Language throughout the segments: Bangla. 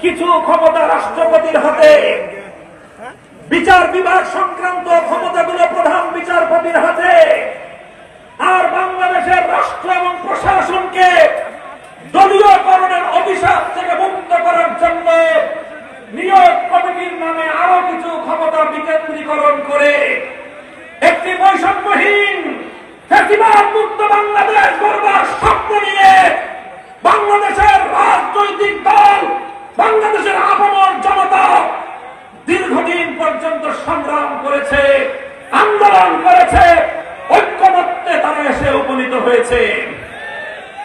কিছু ক্ষমতা রাষ্ট্রপতির হাতে, বিচার বিভাগ সংক্রান্ত ক্ষমতাগুলো প্রধান বিচারপতির হাতে, আর বাংলাদেশের রাষ্ট্র এবং প্রশাসনকে দলীয়করণের অভিশাপ থেকে মুক্ত করার জন্য নিয়োগ কমিটির নামে আরো কিছু ক্ষমতা বিকেন্দ্রীকরণ করে একটি বৈষম্যহীন ফ্যাসিবাদ মুক্ত বাংলাদেশ গড়বার স্বপ্ন নিয়ে বাংলাদেশের রাজনৈতিক দল, বাংলাদেশের আপামর জনতা দীর্ঘদিন পর্যন্ত সংগ্রাম করেছে, আন্দোলন করেছে, ঐক্যমত্যে তারা এসে উপনীত হয়েছে।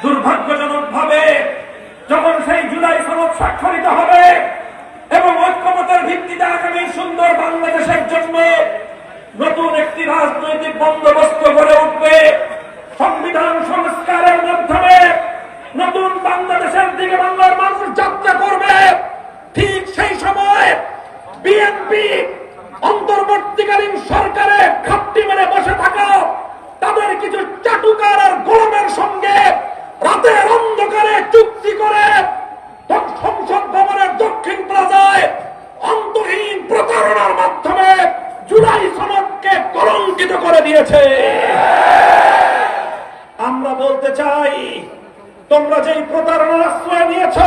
দুর্ভাগ্যজনক ভাবে যখন সেই জুলাই সনদ স্বাক্ষরিত হবে এবং ঐক্যমতের ভিত্তিতে আগামী সুন্দর বাংলাদেশের জন্য নতুন একটি রাজনৈতিক বন্দোবস্ত গড়ে উঠবে, সংবিধান সংস্কারের মাধ্যমে নতুন বাংলাদেশের দিকে বাংলার মানুষ যাত্রা করবে, ঠিক সেই সময় বিএনপি অন্তর্বর্তীকালীন সরকারে ঘাপটি মেরে বসে থাকা তাদের কিছু চাটুকার আর গোলামের সঙ্গে রাতের অন্ধকারে চুক্তি করে সংসদ ভবনের দক্ষিণ প্লাজায় অন্তহীন প্রতারণার মাধ্যমে জুলাই সনদকে কলঙ্কিত করে দিয়েছে। আমরা বলতে চাই, তোমরা যেই প্রতারণার আশ্রয় নিয়েছ,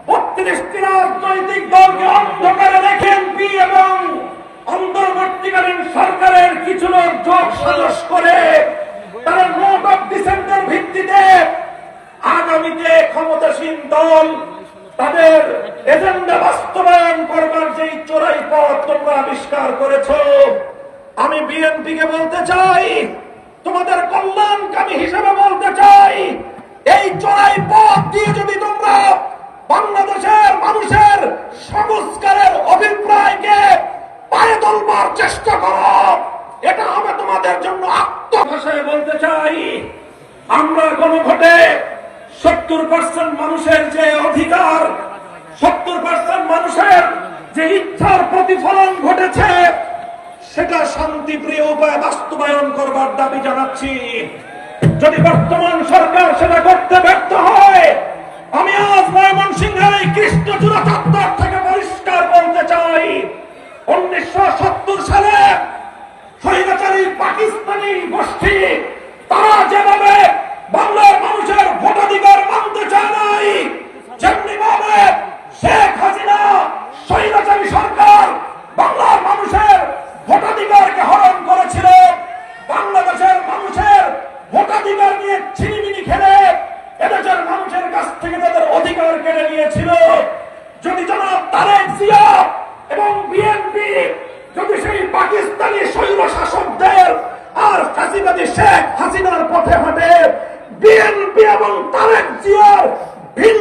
৩২টি রাজনৈতিক দলকে অন্ধকারে রেখে এমপি এবং অন্তর্বর্তীকালীন সরকারের কিছু লোক জোট সাজস করে তারা নোট অফ ডিসেন্টের ভিত্তিতে আগামীতে ক্ষমতাসীন দল তাদের এজেন্ডা বাস্তবায়ন করবার যেই চোরাই পথ তোমরা আবিষ্কার করেছ, আমি বিএনপিকে বলতে চাই, তোমাদের কল্যাণকামী হিসেবে বলতে চাই, এই চোরাই পথ দিয়ে যদি তোমরা বাংলাদেশের মানুষের সংস্কারের অভিপ্রায়কে পায়ে তোলবার চেষ্টা করো, এটা হবে তোমাদের জন্য আত্মভাষায় বলতে চাই, আমরা গণভোটে ৭০% মানুষের যে অধিকার, ৭০% মানুষের যে ইচ্ছার প্রতিফলন ঘটেছে, সেটা শান্তিপ্রিয় উপায়ে বাস্তবায়ন করবার দাবি জানাচ্ছি। যদি বর্তমান সরকার সেটা করতে ব্যর্থ হয়, আমি আজ ময়মনসিংহের এই কৃষ্ণচূড়া চত্বর থেকে পরিষ্কার বলতে চাই, ১৯৭০ সালে স্বৈরাচারী পাকিস্তানি গোষ্ঠী তারা যেভাবে বাংলার মানুষের ভোটাধিকার মানতে চায় নাই, যেমনি ভাবে শেখ হাসিনা স্বৈরাচারী সরকার বাংলার মানুষের ভোটাধিকারকে হরণ করেছিল, বাংলাদেশের মানুষের ভোটাধিকার নিয়ে ছিনিমিনি খেলে এদেশের মানুষের কাছ থেকে তাদের অধিকার কেড়ে নিয়েছিল। যদি জনাব তারেক জিয়া এবং বিএনপি যদি সেই পাকিস্তানি স্বৈর শাসকদের আর ফাঁসিবাদী শেখ হাসিনার পথে হাঁটে, বিএনপি এবং তারেক জিয়ার ভিন্ন